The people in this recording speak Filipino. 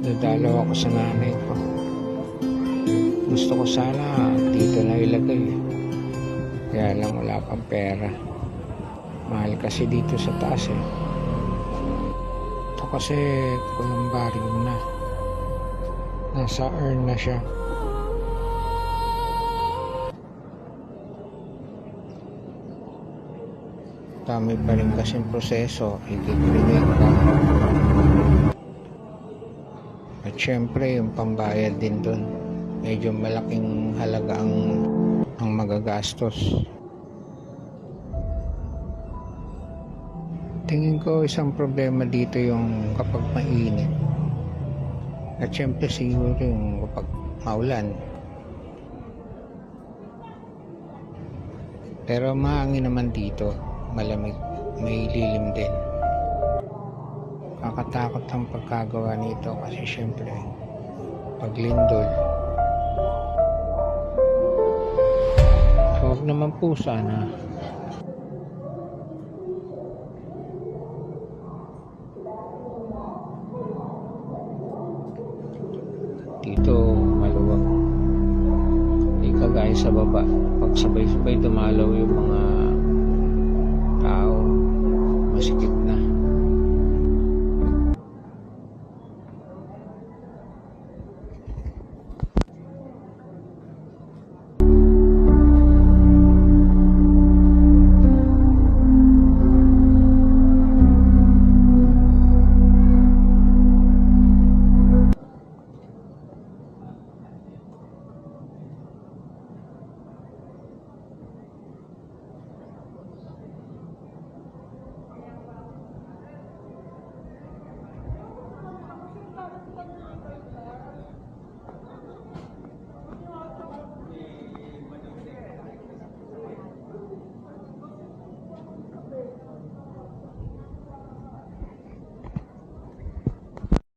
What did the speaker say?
Dadalaw ako sa nanay ko. Gusto ko sana dito na ilagay. Kaya lang wala pang pera. Mahal kasi dito sa taas eh. Ito kasi columbarium na. Nasa urn na siya. Dami pa rin kasing proseso. I-cremate ka. At syempre yung pambayad din dun. Medyo malaking halaga ang magagastos. Tingin ko isang problema dito yung kapag mainit. At syempre siguro yung kapag maulan. Pero mahangin naman dito. Malamig. May lilim din. Kakatakot ang pagkagawa nito kasi syempre paglindol. Huwag naman po sana. Dito maluwag. Hindi kagaya sa baba. Pag sabay-sabay dumalaw yung mga